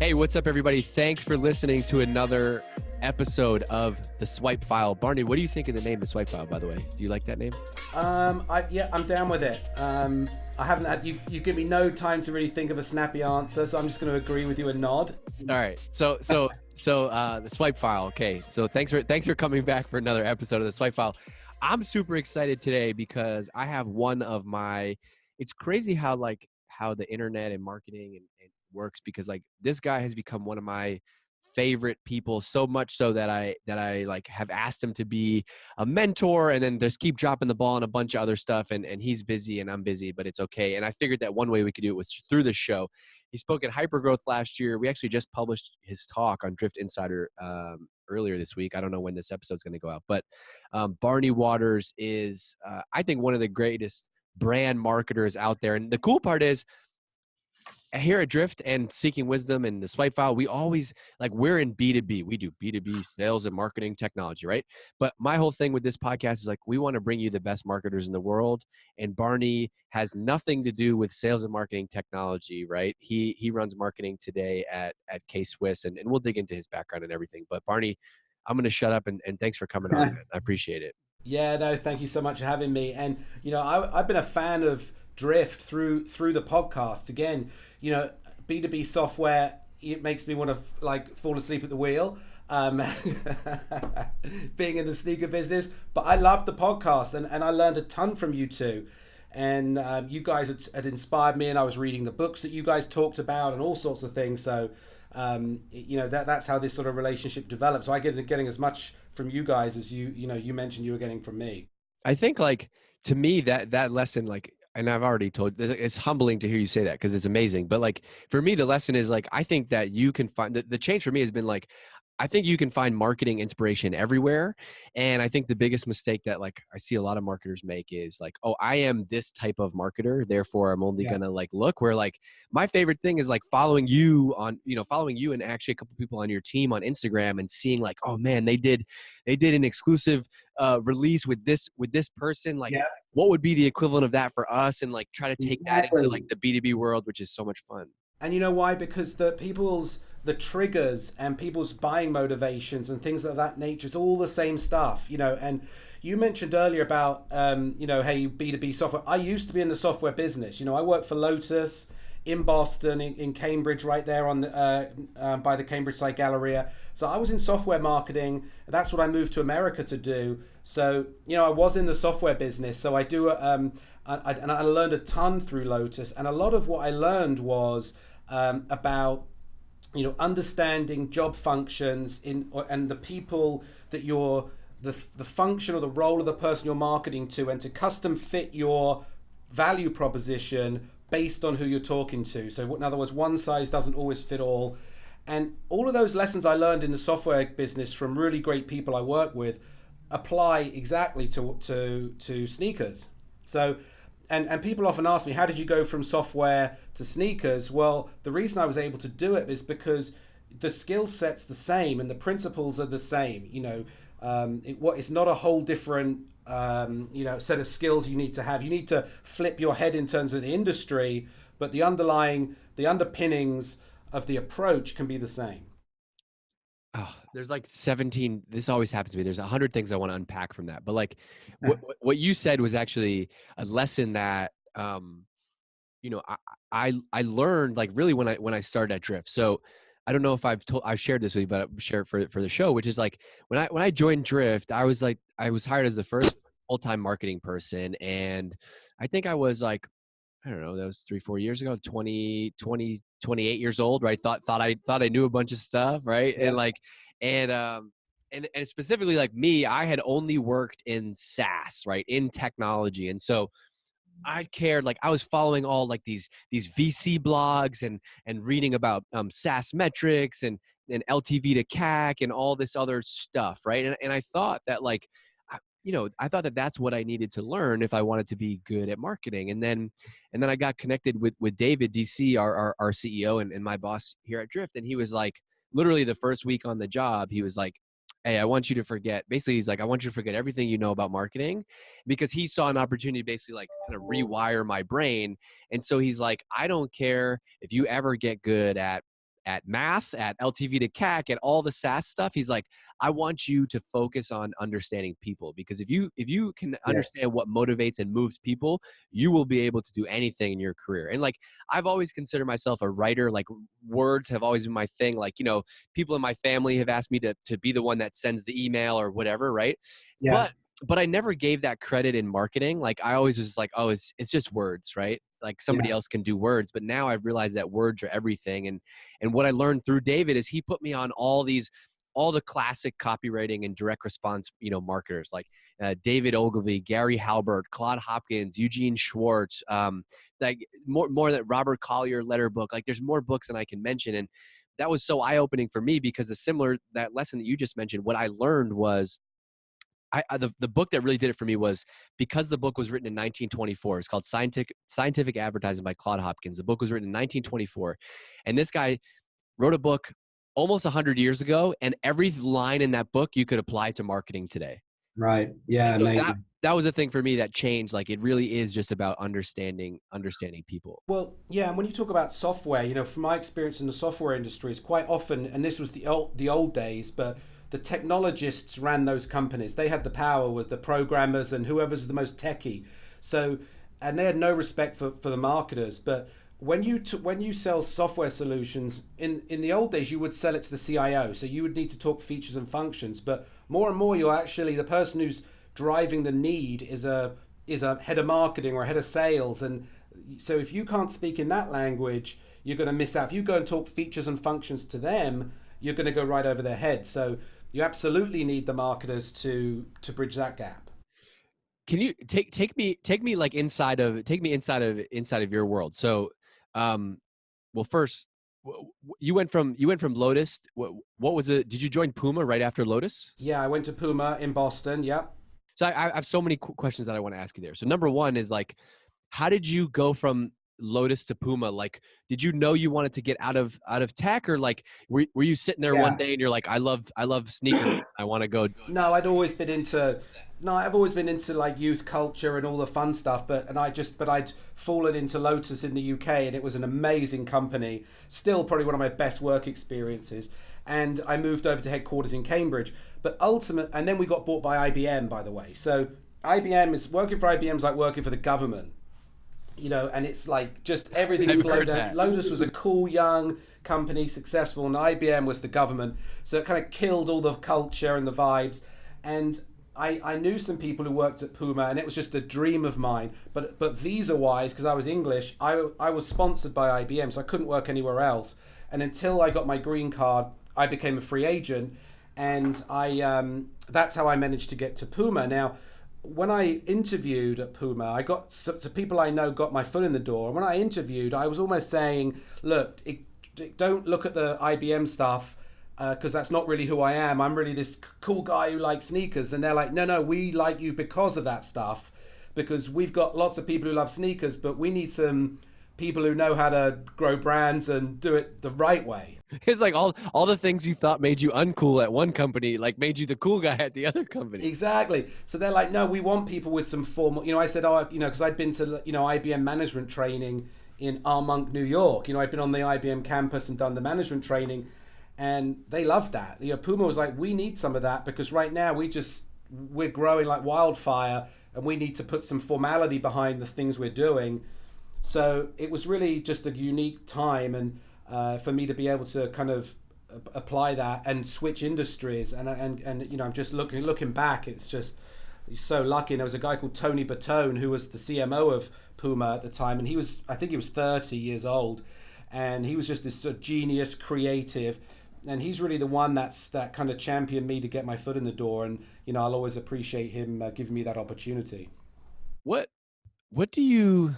Hey, what's up, everybody? Thanks for listening to another episode of The Swipe File. Barney, what do you think of the name The Swipe File, by the way? Do you like that name? I'm down with it. I haven't had you give me no time to really think of a snappy answer, so I'm just going to agree with you and nod. All right. So The Swipe File. Okay. So thanks for coming back for another episode of The Swipe File. I'm super excited today because I have one of my. It's crazy how the internet and marketing and works, because like this guy has become one of my favorite people, so much so that I like have asked him to be a mentor, and then just keep dropping the ball on a bunch of other stuff, and he's busy and I'm busy, but it's okay. And I figured that one way we could do it was through the show. He spoke at Hypergrowth last year. We actually just published his talk on Drift Insider earlier this week. I don't know when this episode's going to go out, but Barney Waters is I think one of the greatest brand marketers out there. And the cool part is, here at Drift and Seeking Wisdom and the Swipe File, we always, like, we're in B2B. We do B2B sales and marketing technology, right? But my whole thing with this podcast is like, we want to bring you the best marketers in the world. And Barney has nothing to do with sales and marketing technology, right? He runs marketing today at K-Swiss, and we'll dig into his background and everything. But Barney, I'm going to shut up and thanks for coming on, man. I appreciate it. Yeah, no, thank you so much for having me. And, you know, I've been a fan of Drift through the podcast. Again, you know, B2B software, it makes me want to like fall asleep at the wheel, being in the sneaker business. But I love the podcast, and I learned a ton from you two. And you guys had inspired me, and I was reading the books that you guys talked about and all sorts of things. So, you know, that's how this sort of relationship develops. So I get getting as much from you guys as you mentioned you were getting from me. I think, like, to me, that lesson, like, and I've already told, it's humbling to hear you say that because it's amazing. But like, for me, the lesson is like, I think that you can find, the change for me has been like, I think you can find marketing inspiration everywhere. And I think the biggest mistake that like I see a lot of marketers make is like, oh, I am this type of marketer, therefore I'm only gonna like look, where like my favorite thing is like following you and actually a couple people on your team on Instagram and seeing like, oh man, they did an exclusive release with this person. Like, what would be the equivalent of that for us? And like try to take that into like the B2B world, which is so much fun. And you know why? Because the triggers and people's buying motivations and things of that nature, it's all the same stuff, you know. And you mentioned earlier about, hey, B2B software. I used to be in the software business. You know, I worked for Lotus in Boston, in Cambridge, right there on the, by the Cambridge Side Galleria. So I was in software marketing. That's what I moved to America to do. So, you know, I was in the software business. So I do, and I learned a ton through Lotus. And a lot of what I learned was about, you know, understanding job functions and the people that you're the function or the role of the person you're marketing to, and to custom fit your value proposition based on who you're talking to. So in other words, one size doesn't always fit all. And all of those lessons I learned in the software business from really great people I work with apply exactly to sneakers. So and people often ask me, how did you go from software to sneakers? Well, the reason I was able to do it is because the skill set's the same and the principles are the same. You know, it's not a whole different set of skills you need to have. You need to flip your head in terms of the industry, but the underpinnings of the approach can be the same. Oh, there's like 17, this always happens to me. There's 100 things I want to unpack from that. But like what you said was actually a lesson that, you know, I learned like really when I started at Drift. So I don't know if I've shared this with you, but I'll share it for the show, which is like when I joined Drift, I was hired as the first full-time marketing person. And I think I was like, I don't know, that was 3-4 years ago, 28 years old, right? Thought I knew a bunch of stuff, right? Yeah. And specifically like me, I had only worked in SaaS, right? In technology. And so I cared, like I was following all like these VC blogs and reading about SaaS metrics and LTV to CAC and all this other stuff, right? And I thought that like, you know, I thought that that's what I needed to learn if I wanted to be good at marketing. And then I got connected with David DC, our CEO and my boss here at Drift. And he was like, literally the first week on the job, he was like, hey, I want you to forget, basically he's like, I want you to forget everything you know about marketing, because he saw an opportunity to basically like kind of rewire my brain. And so he's like, I don't care if you ever get good at math, at LTV to CAC, at all the SaaS stuff. He's like, I want you to focus on understanding people, because if you can understand what motivates and moves people, you will be able to do anything in your career. And like, I've always considered myself a writer. Like, words have always been my thing. Like, people in my family have asked me to be the one that sends the email or whatever, right? Yeah. But I never gave that credit in marketing. Like, I always was just like, oh, it's just words, right? Like, somebody else can do words. But now I've realized that words are everything. And what I learned through David is he put me on all the classic copywriting and direct response, marketers like David Ogilvy, Gary Halbert, Claude Hopkins, Eugene Schwartz, like more that Robert Collier letter book. Like, there's more books than I can mention. And that was so eye-opening for me, because that lesson that you just mentioned, what I learned was, the book that really did it for me was, because the book was written in 1924. It's called Scientific Advertising by Claude Hopkins. The book was written in 1924. And this guy wrote a book almost 100 years ago, and every line in that book you could apply to marketing today. Right. Yeah. So Amazing. that was a thing for me that changed. Like, it really is just about understanding people. Well, yeah, and when you talk about software, from my experience in the software industry, it's quite often, and this was the old days, but the technologists ran those companies. They had the power with the programmers and whoever's the most techie. So, and they had no respect for the marketers. But when you sell software solutions, in the old days, you would sell it to the CIO. So you would need to talk features and functions. But more and more, you're actually, the person who's driving the need is a head of marketing or a head of sales. And so if you can't speak in that language, you're going to miss out. If you go and talk features and functions to them, you're going to go right over their head. So you absolutely need the marketers to bridge that gap. Can you take me like inside of your world? So, well, first, you went from Lotus. What was it? Did you join Puma right after Lotus? Yeah, I went to Puma in Boston. Yep. So I have so many questions that I want to ask you there. So number one is like, how did you go from Lotus to Puma? Like, did you know you wanted to get out of tech, or like, were you sitting there one day and you're like, I love sneakers, I want to go? No, I've always been into like youth culture and all the fun stuff, but I'd fallen into Lotus in the UK, and it was an amazing company, still probably one of my best work experiences. And I moved over to headquarters in Cambridge, and then we got bought by IBM, by the way. So working for IBM is like working for the government. And it's like just everything slowed down. Lotus was a cool young company, successful, and IBM was the government. So it kind of killed all the culture and the vibes. And I knew some people who worked at Puma, and it was just a dream of mine. But visa-wise, because I was English, I was sponsored by IBM, so I couldn't work anywhere else. And until I got my green card, I became a free agent, and that's how I managed to get to Puma. Now, when I interviewed at Puma, I got so people I know got my foot in the door. And when I interviewed, I was almost saying, look, don't look at the IBM stuff, because that's not really who I am. I'm really this cool guy who likes sneakers. And they're like, no, we like you because of that stuff, because we've got lots of people who love sneakers, but we need some people who know how to grow brands and do it the right way. It's like all the things you thought made you uncool at one company, like made you the cool guy at the other company. Exactly. So they're like, no, we want people with some formal, I said, because I'd been to, IBM management training in Armonk, New York. I'd been on the IBM campus and done the management training, and they loved that. Puma was like, we need some of that, because right now we're growing like wildfire, and we need to put some formality behind the things we're doing. So it was really just a unique time, and for me to be able to kind of apply that and switch industries, and I'm just looking back, it's just so lucky. And there was a guy called Tony Bertone who was the CMO of Puma at the time, and I think he was 30 years old, and he was just this sort of genius, creative, and he's really the one that kind of championed me to get my foot in the door, and I'll always appreciate him giving me that opportunity. What do you?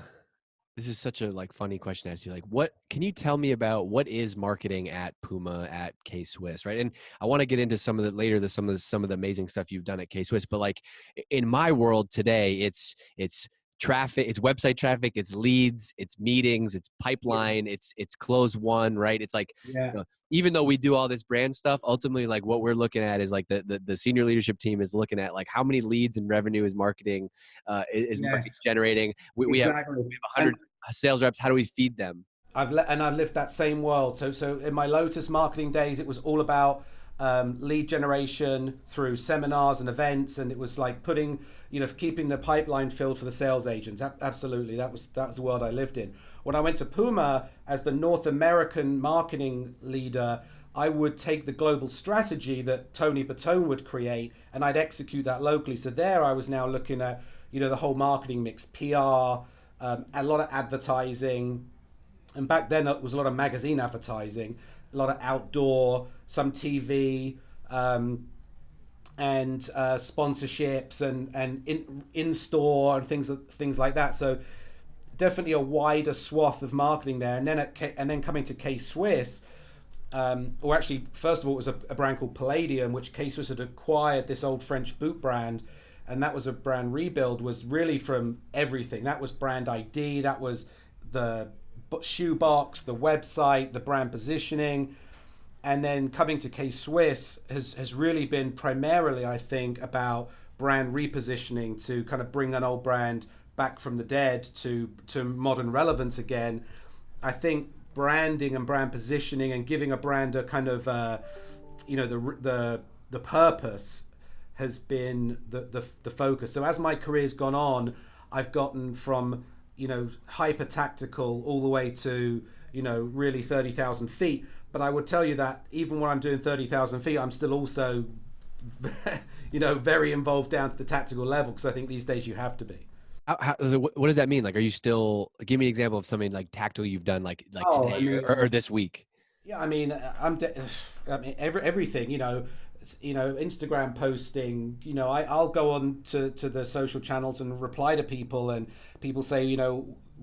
This is such a funny question to ask you. Like, what can you tell me about what is marketing at Puma, at K-Swiss, right? And I want to get into some of the amazing stuff you've done at K-Swiss, but like in my world today, it's traffic, it's website traffic, it's leads, it's meetings, it's pipeline, it's close one, right? It's like, even though we do all this brand stuff, ultimately, like what we're looking at is like the senior leadership team is looking at like how many leads and revenue is marketing marketing generating. We have 100 sales reps. How do we feed them? I've lived that same world. So in my Lotus marketing days, it was all about lead generation through seminars and events, and it was like putting, keeping the pipeline filled for the sales agents. Absolutely, that was the world I lived in. When I went to Puma as the North American marketing leader, I would take the global strategy that Tony Bertone would create, and I'd execute that locally. So there, I was now looking at the whole marketing mix, PR, a lot of advertising, and back then it was a lot of magazine advertising, a lot of outdoor, some TV, and sponsorships and in store and things like that. So definitely a wider swath of marketing there. And then coming to K Swiss, or actually, first of all, it was a brand called Palladium, which K Swiss had acquired, this old French boot brand, and that was a brand rebuild. Was really from everything. That was brand ID. That was the shoebox, the website, the brand positioning. And then coming to K Swiss has really been primarily, I think, about brand repositioning to kind of bring an old brand back from the dead to modern relevance again. I think branding and brand positioning and giving a brand a kind of the purpose has been the focus. So as my career's gone on, I've gotten from hyper tactical all the way to really 30,000 feet. But I would tell you that even when I'm doing 30,000 feet, I'm still also very involved down to the tactical level, because I think these days you have to be. What does that mean? Like, are you still, give me an example of something like tactical you've done like Oh, today or this week? Yeah, I mean, everything, Instagram posting, I'll go on to the social channels and reply to people, and people say,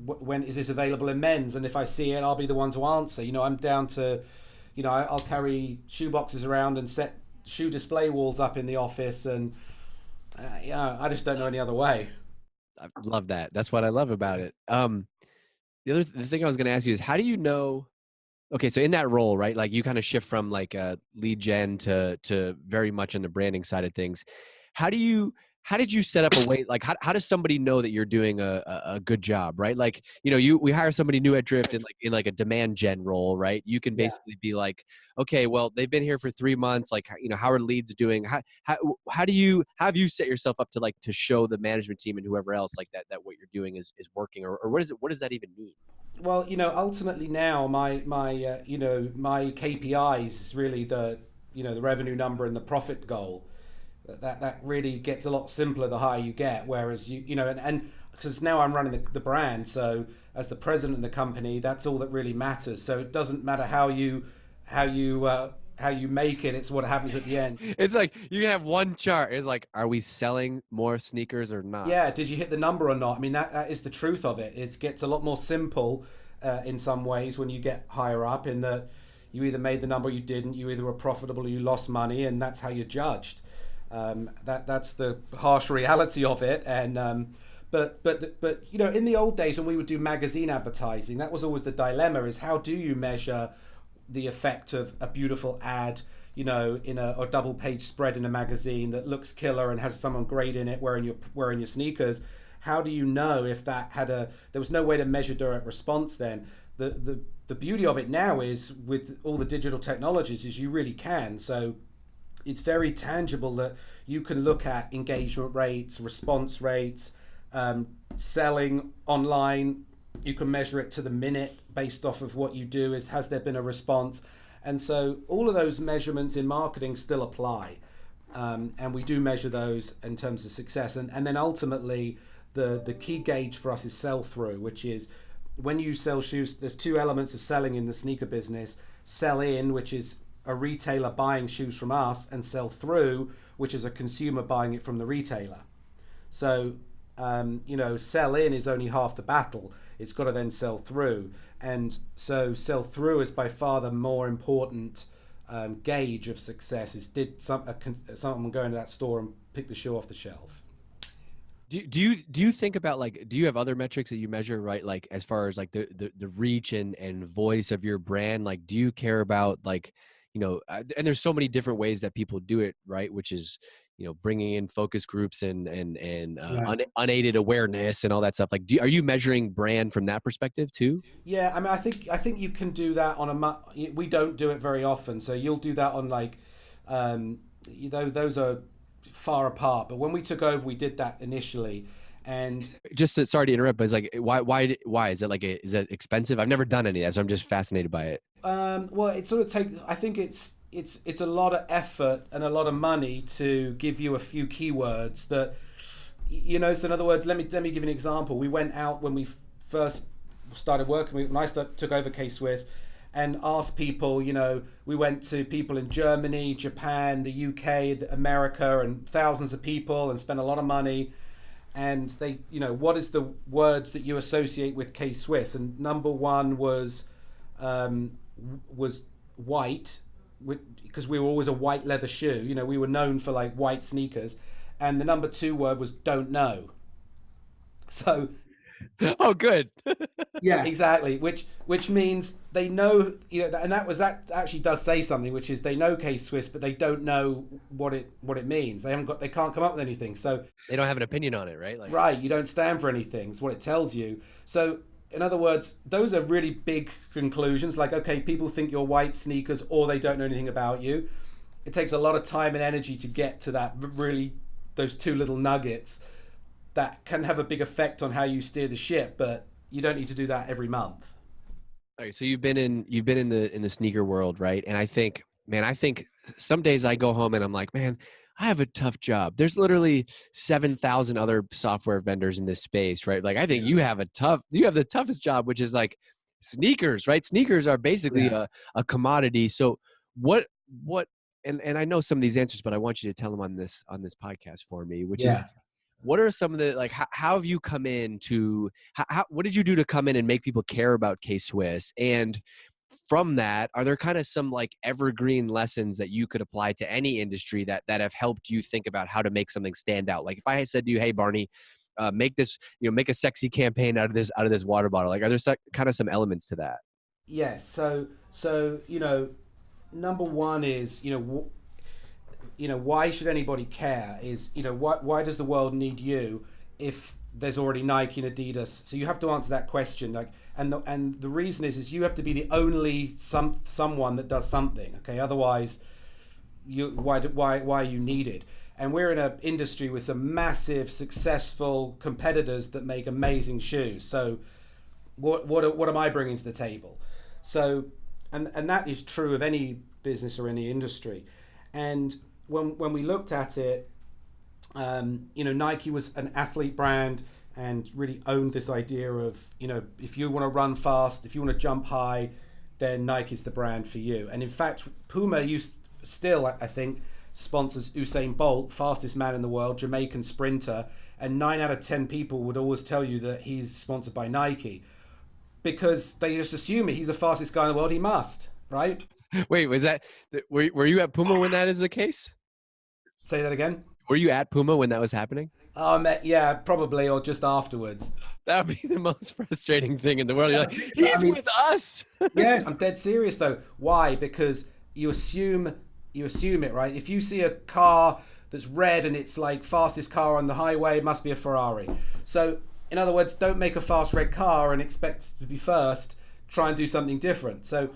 when is this available in men's? And if I see it, I'll be the one to answer. I'm down to, I'll carry shoe boxes around and set shoe display walls up in the office, and I just don't know any other way. I love that. That's what I love about it. The thing I was going to ask you is, how do you know? Okay, so in that role, right? Like, you kind of shift from like a lead gen to very much on the branding side of things. How did you set up a way, like, how does somebody know that you're doing a good job, right? Like, we hire somebody new at Drift in like a demand gen role, right? You can Yeah. basically be like, okay, well, they've been here for 3 months. Like, how are leads doing? How have you set yourself up to show the management team and whoever else like that what you're doing is working, or what does that even mean? Well, ultimately now my KPIs is really the revenue number and the profit goal. That really gets a lot simpler the higher you get. Whereas and because now I'm running the brand, so as the president of the company, that's all that really matters. So it doesn't matter how you make it; it's what happens at the end. It's like you can have one chart. It's like, are we selling more sneakers or not? Yeah, did you hit the number or not? I mean, that is the truth of it. It gets a lot more simple in some ways when you get higher up, in that you either made the number or you didn't. You either were profitable or you lost money, and that's how you're judged. That's the harsh reality of it. And but in the old days when we would do magazine advertising, that was always the dilemma: is how do you measure the effect of a beautiful ad, in a double page spread in a magazine that looks killer and has someone great in it wearing your sneakers? How do you know if that there was no way to measure direct response then? The beauty of it now is, with all the digital technologies, is you really can. So it's very tangible that you can look at engagement rates, response rates, selling online. You can measure it to the minute based off of what you do. Has there been a response? And so all of those measurements in marketing still apply. And we do measure those in terms of success. And then ultimately, the key gauge for us is sell-through, which is when you sell shoes, there's two elements of selling in the sneaker business: sell in, which is a retailer buying shoes from us, and sell through, which is a consumer buying it from the retailer. So, sell in is only half the battle. It's got to then sell through. And so sell through is by far the more important gauge of success. Is did someone go into that store and pick the shoe off the shelf? Do you think about, like, do you have other metrics that you measure, right? Like, as far as like the reach and voice of your brand, like, do you care about, like, and there's so many different ways that people do it, right? Which is, bringing in focus groups and Yeah. unaided awareness and all that stuff. Like, are you measuring brand from that perspective too? Yeah, I mean, I think you can do that on we don't do it very often. So you'll do that on like, those are far apart. But when we took over, we did that initially, and Sorry to interrupt, but it's like, why is it like, is that expensive? I've never done any of that, so I'm just fascinated by it. well, it sort of I think it's a lot of effort and a lot of money to give you a few keywords that, So in other words, let me give you an example. We went out when we first started working. When I took over K-Swiss, and asked people. We went to people in Germany, Japan, the UK, America, and thousands of people, and spent a lot of money. And they, what is the words that you associate with K-Swiss? And number one was white, because we were always a white leather shoe. We were known for like white sneakers. And the number two word was don't know. So Oh, good. yeah, exactly. Which means they know, and that actually does say something, which is they know K-Swiss, but they don't know what it means. They can't come up with anything. So They don't have an opinion on it, right? Like, right, you don't stand for anything. It's what it tells you. So in other words, those are really big conclusions. Like, okay, people think you're white sneakers, or they don't know anything about you. It takes a lot of time and energy to get to that. Really, those two little nuggets that can have a big effect on how you steer the ship, but you don't need to do that every month. all right, so you've been in the sneaker world, right? And I think some days I go home and I'm like, man, I have a tough job. There's literally 7,000 other software vendors in this space, right? Like, I think you have the toughest job, which is like sneakers, right? Sneakers are basically a commodity. So what and I know some of these answers, but I want you to tell them on this podcast for me, which is, what are some of the, like, how have you come in to, what did you do to come in and make people care about K-Swiss? And from that, are there kind of some like evergreen lessons that you could apply to any industry that have helped you think about how to make something stand out? Like, if I had said to you, hey, Barney, make this, make a sexy campaign out of this water bottle. Like, are there kind of some elements to that? Yes. So number one is, why should anybody care? Is, why does the world need you if there's already Nike and Adidas? So you have to answer that question. Like, and the reason is you have to be the only someone that does something. Okay, otherwise, why are you needed? And we're in an industry with some massive, successful competitors that make amazing shoes. So what am I bringing to the table? So, and that is true of any business or any industry. And when we looked at it, Nike was an athlete brand and really owned this idea of, if you want to run fast, if you want to jump high, then Nike's the brand for you. And in fact, Puma still, I think, sponsors Usain Bolt, fastest man in the world, Jamaican sprinter, and 9 out of 10 people would always tell you that he's sponsored by Nike, because they just assume he's the fastest guy in the world, he must, right? Wait, were you at Puma when that is the case? Say that again. Were you at Puma when that was happening? Yeah, probably, or just afterwards. That would be the most frustrating thing in the world. You're like, he's with us. Yes, I'm dead serious though. Why? Because you assume it, right? If you see a car that's red and it's like fastest car on the highway, it must be a Ferrari. So in other words, don't make a fast red car and expect to be first. Try and do something different. So,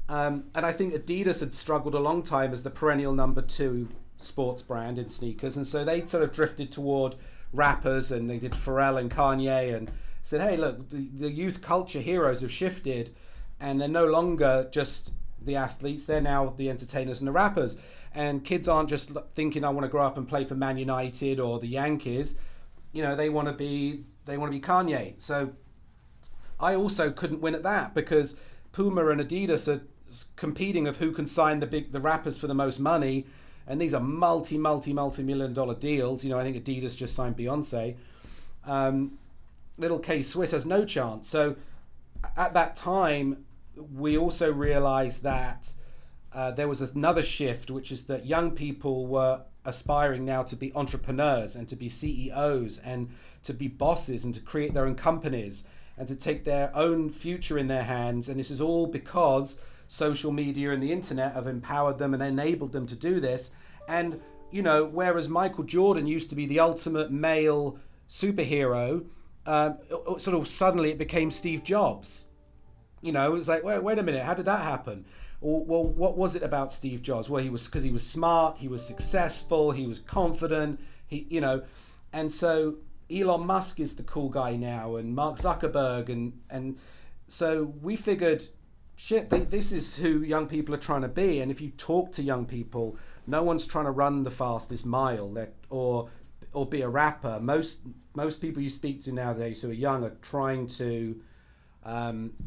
and I think Adidas had struggled a long time as the perennial number 2 sports brand in sneakers, and so they sort of drifted toward rappers, and they did Pharrell and Kanye, and said, hey, look, the youth culture heroes have shifted, and they're no longer just the athletes, they're now the entertainers and the rappers, and kids aren't just thinking, I want to grow up and play for Man United or the Yankees. They want to be Kanye. So I also couldn't win at that, because Puma and Adidas are competing of who can sign the rappers for the most money. And these are multi-million dollar deals. I think Adidas just signed Beyonce. Little K-Swiss has no chance. So at that time, we also realized that there was another shift, which is that young people were aspiring now to be entrepreneurs and to be CEOs and to be bosses and to create their own companies and to take their own future in their hands. And this is all because social media and the internet have empowered them and enabled them to do this. And you know, whereas Michael Jordan used to be the ultimate male superhero, sort of suddenly it became Steve Jobs. You know, it's like, wait a minute, how did that happen? Or, well, what was it about Steve Jobs? Well, he was because he was smart, he was successful, he was confident, you know, and so Elon Musk is the cool guy now, and Mark Zuckerberg, and so we figured, shit, this is who young people are trying to be, and if you talk to young people, no one's trying to run the fastest mile, or be a rapper. Most people you speak to nowadays who are young are trying to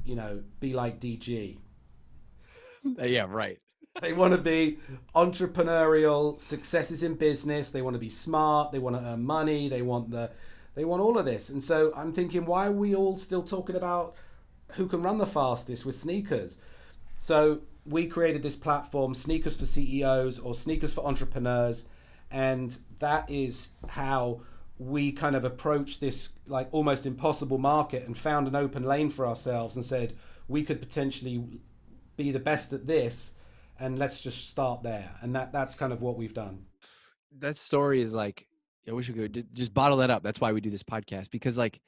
you know, be like DG. Yeah, right. They want to be entrepreneurial, successes in business. They want to be smart. They want to earn money. They want all of this. And so I'm thinking, why are we all still talking about who can run the fastest with sneakers? So we created this platform, Sneakers for CEOs or Sneakers for Entrepreneurs, and that is how we kind of approached this like almost impossible market and found an open lane for ourselves and said we could potentially be the best at this, and let's just start there. And that's kind of what we've done. That story is like, I wish we could just bottle that up. That's why we do this podcast, because like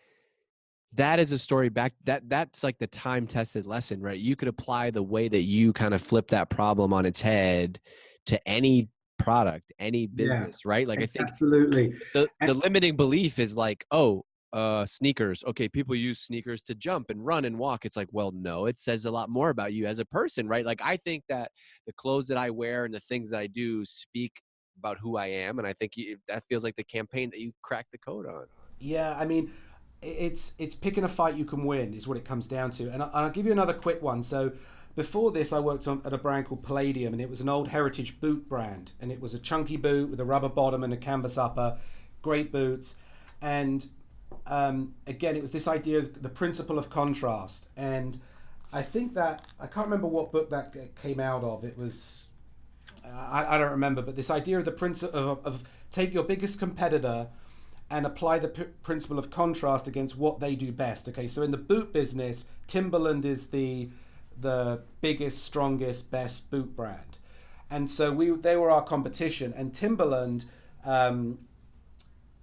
that is a story back that's like the time tested lesson, right? You could apply the way that you kind of flip that problem on its head to any product, any Yeah, business, right? Like I think absolutely. the limiting belief is like, oh, sneakers. Okay, people use sneakers to jump and run and walk. It's like, well, no, it says a lot more about you as a person, right? Like I think that the clothes that I wear and the things that I do speak about who I am, and I think that feels like the campaign that you cracked the code on. Yeah, I mean, it's picking a fight you can win is what it comes down to. And I'll give you another quick one. So before this, I worked at a brand called Palladium, and it was an old heritage boot brand, and it was a chunky boot with a rubber bottom and a canvas upper, great boots. And again, it was this idea of the principle of contrast. And I think that I can't remember what book that came out of. It was I don't remember, but this idea of the principle of take your biggest competitor and apply the principle of contrast against what they do best. Okay, so in the boot business, Timberland is the biggest, strongest, best boot brand, and so they were our competition. And Timberland,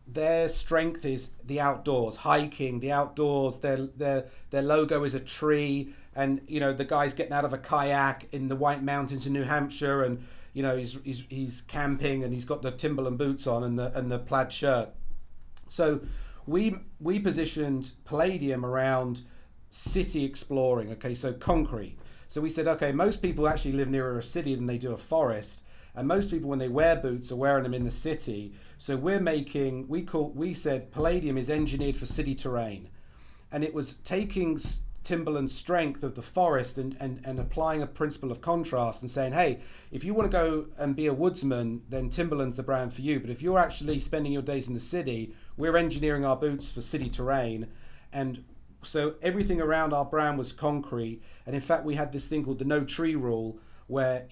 their strength is the outdoors, hiking, the outdoors. Their logo is a tree, and you know the guy's getting out of a kayak in the White Mountains in New Hampshire, and you know he's camping, and he's got the Timberland boots on and the plaid shirt. So we positioned Palladium around city exploring. Okay, so concrete. So we said, okay, most people actually live nearer a city than they do a forest, and most people when they wear boots are wearing them in the city. So we said Palladium is engineered for city terrain, and it was taking Timberland's strength of the forest and applying a principle of contrast and saying, hey, if you want to go and be a woodsman, then Timberland's the brand for you. But if you're actually spending your days in the city, we're engineering our boots for city terrain. And so everything around our brand was concrete. And in fact, we had this thing called the no tree rule, where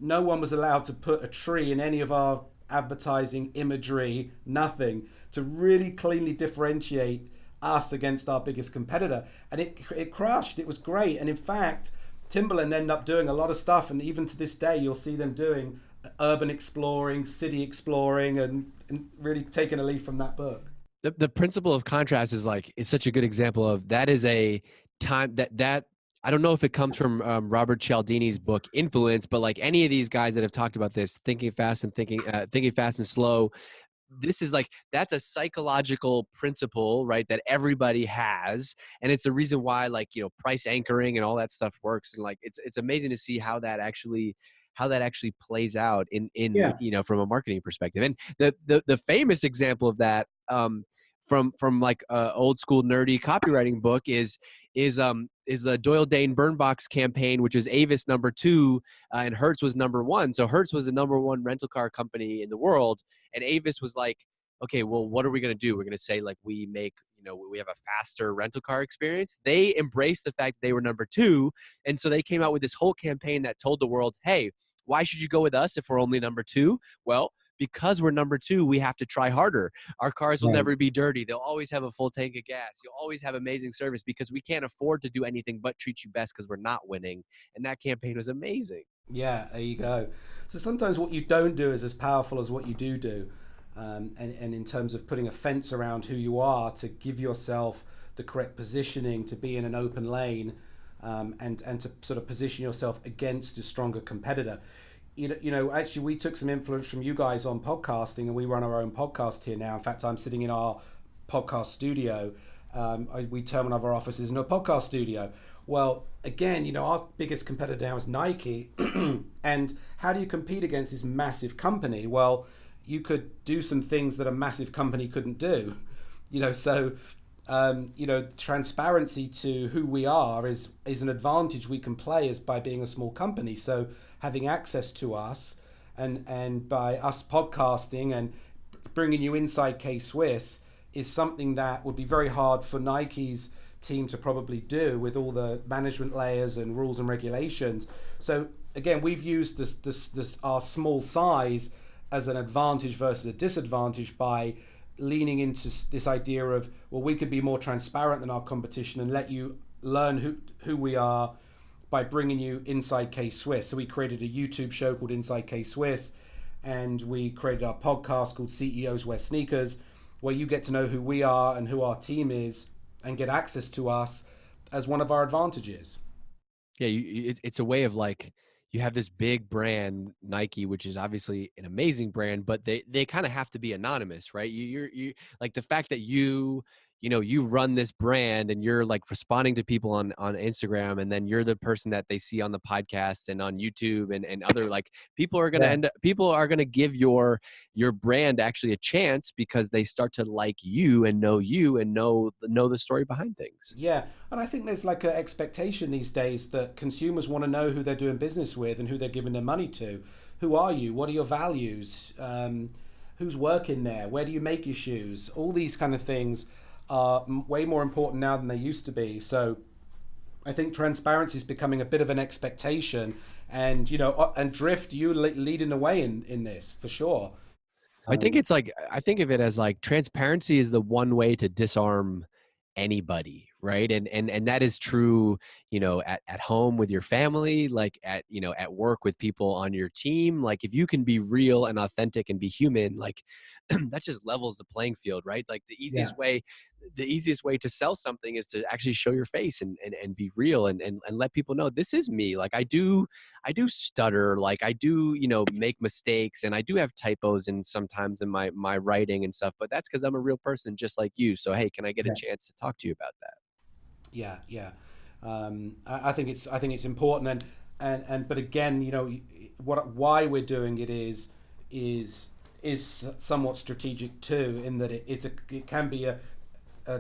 no one was allowed to put a tree in any of our advertising, imagery, nothing, to really cleanly differentiate us against our biggest competitor. And it crushed. It was great. And in fact, Timberland ended up doing a lot of stuff, and even to this day you'll see them doing urban exploring, city exploring, and really taking a leaf from that book. The principle of contrast is such a good example of that. Is a time that I don't know if it comes from Robert Cialdini's book Influence, but like any of these guys that have talked about this, thinking fast and slow, this is like, that's a psychological principle, right, that everybody has, and it's the reason why, like, you know, price anchoring and all that stuff works. And like it's amazing to see how that actually plays out in Yeah. you know, from a marketing perspective. And the famous example of that, from like old school nerdy copywriting book is the Doyle Dane Burn Box campaign, which is Avis #2 and Hertz was #1. So Hertz was the #1 rental car company in the world, and Avis was like, okay, well, what are we going to do? We're going to say like we make, you know, we have a faster rental car experience. They embraced the fact that they were #2, and so they came out with this whole campaign that told the world, hey, why should you go with us if we're only #2? Well, because we're #2, we have to try harder. Our cars will Right. never be dirty. They'll always have a full tank of gas. You'll always have amazing service, because we can't afford to do anything but treat you best because we're not winning. And that campaign was amazing. Yeah, there you go. So sometimes what you don't do is as powerful as what you do. And in terms of putting a fence around who you are to give yourself the correct positioning to be in an open lane, and to sort of position yourself against a stronger competitor. Actually, we took some influence from you guys on podcasting, and we run our own podcast here now. In fact, I'm sitting in our podcast studio. We term one of our offices in a podcast studio. Well, again, our biggest competitor now is Nike. And how do you compete against this massive company? Well, you could do some things that a massive company couldn't do. Transparency to who we are is an advantage we can play as by being a small company. So having access to us and by us podcasting and bringing you inside K-Swiss is something that would be very hard for Nike's team to probably do with all the management layers and rules and regulations. So again, we've used this our small size as an advantage versus a disadvantage by leaning into this idea of, well, we could be more transparent than our competition and let you learn who we are by bringing you inside K-Swiss. So we created a YouTube show called Inside K-Swiss, and we created our podcast called CEOs Wear Sneakers, where you get to know who we are and who our team is and get access to us as one of our advantages. Yeah, it's a way of like, you have this big brand, Nike, which is obviously an amazing brand, but they kind of have to be anonymous, right? You like the fact that you run this brand and you're like responding to people on Instagram, and then you're the person that they see on the podcast and on YouTube and other, like, people are going to give your brand actually a chance because they start to like you and know the story behind things. Yeah. And I think there's like an expectation these days that consumers want to know who they're doing business with and who they're giving their money to. Who are you? What are your values? Who's working there? Where do you make your shoes? All these kind of things are way more important now than they used to be. So I think transparency is becoming a bit of an expectation, and Drift, you leading the way in this for sure. I think it's like, I think of it as like transparency is the one way to disarm anybody, right? And that is true, at home with your family, like at work with people on your team. Like if you can be real and authentic and be human, like that just levels the playing field, right? Like the easiest way to sell something is to actually show your face and be real and let people know this is me. Like I do stutter, like I do, make mistakes, and I do have typos and sometimes in my writing and stuff, but that's because I'm a real person just like you. So hey, can I get a chance to talk to you about that? Yeah. I think it's important, and but again, why we're doing it is somewhat strategic too, in that it can be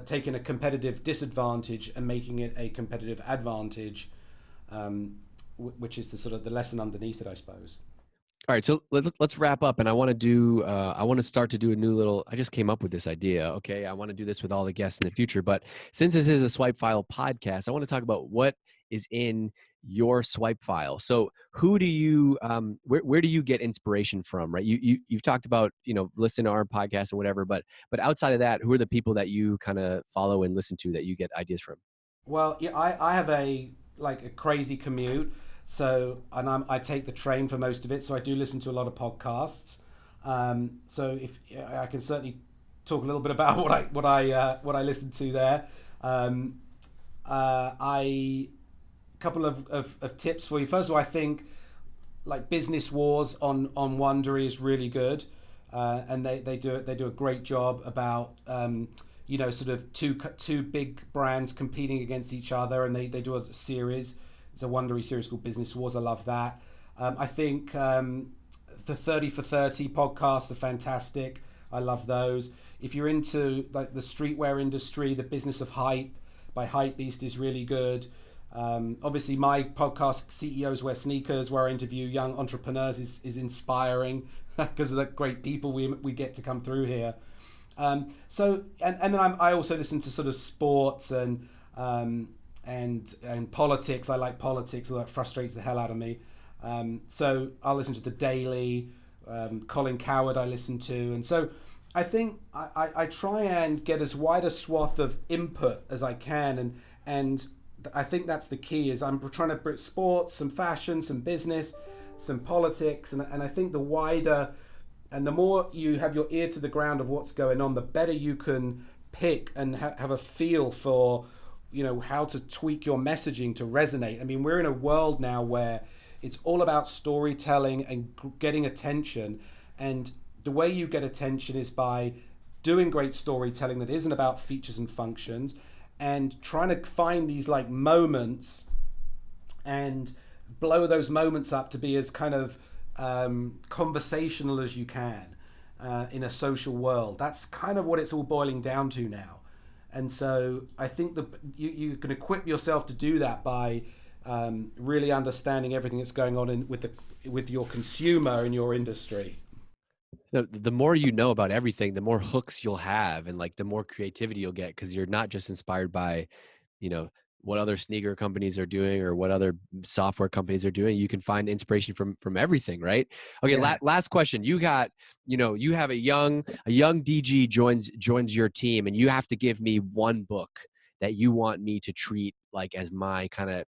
taking a competitive disadvantage and making it a competitive advantage, which is the sort of the lesson underneath it, I suppose. All right, so let's wrap up, and I want to start to do a new little. I just came up with this idea. Okay, I want to do this with all the guests in the future, but since this is a Swipe File podcast, I want to talk about what is in your swipe file. So, who do you, where do you get inspiration from? Right, you've talked about listening to our podcast and whatever, but outside of that, who are the people that you kind of follow and listen to that you get ideas from? Well, yeah, I have a crazy commute. So, and I take the train for most of it. So I do listen to a lot of podcasts. So if I can certainly talk a little bit about what I listen to there. A couple of tips for you. First of all, I think like Business Wars on Wondery is really good, and they do a great job about sort of two big brands competing against each other, and they do a series. It's a Wondery series called Business Wars. I love that. I think the 30 for 30 podcasts are fantastic. I love those. If you're into like the streetwear industry, the Business of Hype by Hypebeast is really good. Obviously, my podcast, CEOs Wear Sneakers, where I interview young entrepreneurs, is inspiring because of the great people we get to come through here. So then I also listen to sort of sports and politics. I like politics, although it frustrates the hell out of me. So I'll listen to The Daily, Colin Cowherd I listen to. And so I think I try and get as wide a swath of input as I can. And I think that's the key, is I'm trying to put sports, some fashion, some business, some politics. And I think the wider and the more you have your ear to the ground of what's going on, the better you can pick and have a feel for, how to tweak your messaging to resonate. I mean, we're in a world now where it's all about storytelling and getting attention. And the way you get attention is by doing great storytelling that isn't about features and functions, and trying to find these like moments and blow those moments up to be as kind of conversational as you can in a social world. That's kind of what it's all boiling down to now. And so I think that you can equip yourself to do that by really understanding everything that's going on with your consumer in your industry. The more you know about everything, the more hooks you'll have, and like the more creativity you'll get, because you're not just inspired by, what other sneaker companies are doing or what other software companies are doing. You can find inspiration from everything, right? Okay, Yeah. last question. You got, you have a young DG joins your team, and you have to give me one book that you want me to treat like as my kind of,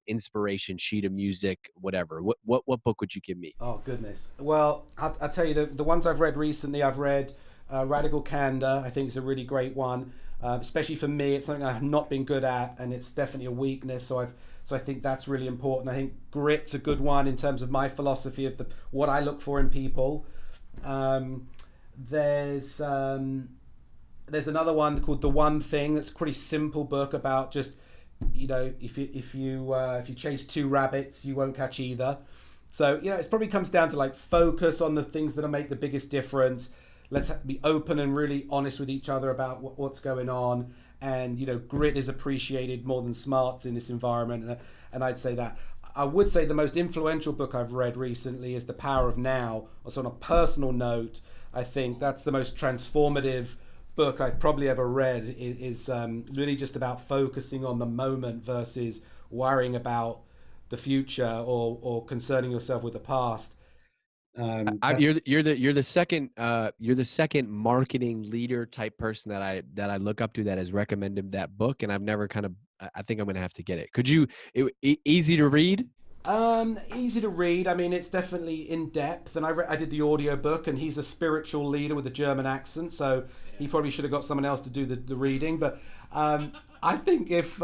inspiration sheet of music, whatever. What book would you give me? Oh, goodness. Well, I'll tell you, the ones I've read recently, I've read Radical Candor. I think it's a really great one, especially for me. It's something I have not been good at, and it's definitely a weakness. So I think that's really important. I think Grit's a good one in terms of my philosophy of what I look for in people. There's another one called The One Thing. That's a pretty simple book about just, if you chase two rabbits, you won't catch either. So, it probably comes down to like focus on the things that make the biggest difference. Let's be open and really honest with each other about what's going on. And, grit is appreciated more than smarts in this environment. And I'd say that. I would say the most influential book I've read recently is The Power of Now. Also on a personal note, I think that's the most transformative book I've probably ever read. Is really just about focusing on the moment versus worrying about the future or concerning yourself with the past. You're the second marketing leader type person that I look up to that has recommended that book, and I've never I think I'm gonna have to get it. Easy to read? Easy to read. I mean, it's definitely in depth, and I did the audio book, and he's a spiritual leader with a German accent, so he probably should have got someone else to do the reading. But I think if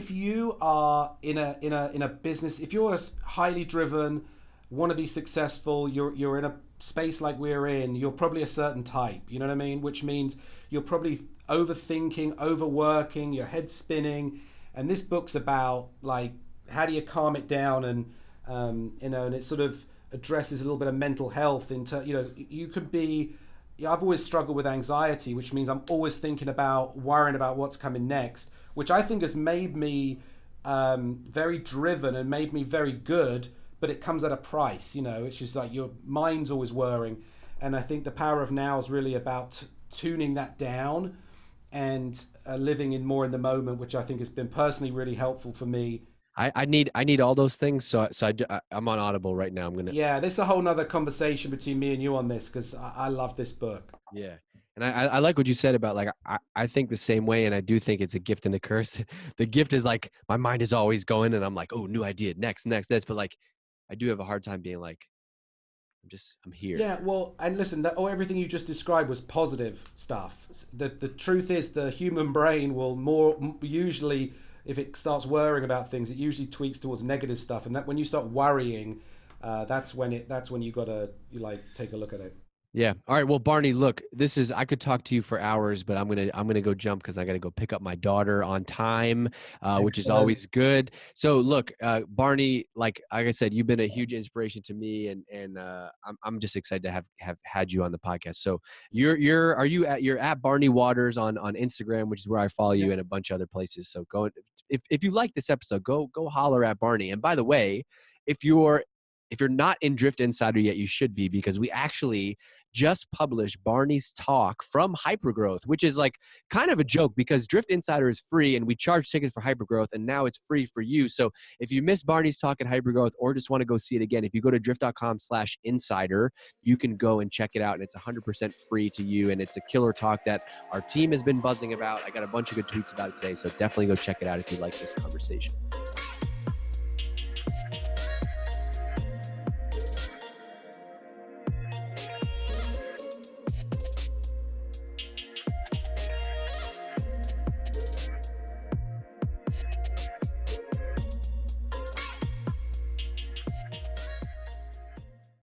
you are in a business, if you're highly driven, want to be successful, you're in a space like we're in, you're probably a certain type. You know what I mean? Which means you're probably overthinking, overworking, your head spinning, and this book's about like, how do you calm it down? And and it sort of addresses a little bit of mental health you could be. I've always struggled with anxiety, which means I'm always thinking about, worrying about what's coming next, which I think has made me very driven and made me very good, but it comes at a price. It's just like your mind's always worrying. And I think The Power of Now is really about tuning that down and living more in the moment, which I think has been personally really helpful for me. I need all those things. So I'm on Audible right now. Yeah, there's a whole nother conversation between me and you on this, because I love this book. Yeah. And I like what you said about like, I think the same way. And I do think it's a gift and a curse. The gift is like, my mind is always going and I'm like, oh, new idea, next, this. But like, I do have a hard time being like, I'm here. Yeah, well, and listen, everything you just described was positive stuff. The truth is the human brain will usually, if it starts worrying about things, it usually tweaks towards negative stuff. And that when you start worrying, that's when you gotta take a look at it. Yeah. All right. Well, Barney, look, I could talk to you for hours, but I'm going to go jump because I got to go pick up my daughter on time, which is always good. So look, Barney, like I said, you've been a huge inspiration to me, and I'm just excited to have had you on the podcast. So you're at Barney Waters on Instagram, which is where I follow you, and a bunch of other places. So if you like this episode, go holler at Barney. And by the way, if you're not in Drift Insider yet, you should be, because we actually just published Barney's talk from Hypergrowth, which is like kind of a joke because Drift Insider is free and we charge tickets for Hypergrowth, and now it's free for you. So if you missed Barney's talk at Hypergrowth or just want to go see it again, if you go to drift.com/insider, you can go and check it out, and it's 100% free to you. And it's a killer talk that our team has been buzzing about. I got a bunch of good tweets about it today, so definitely go check it out if you like this conversation.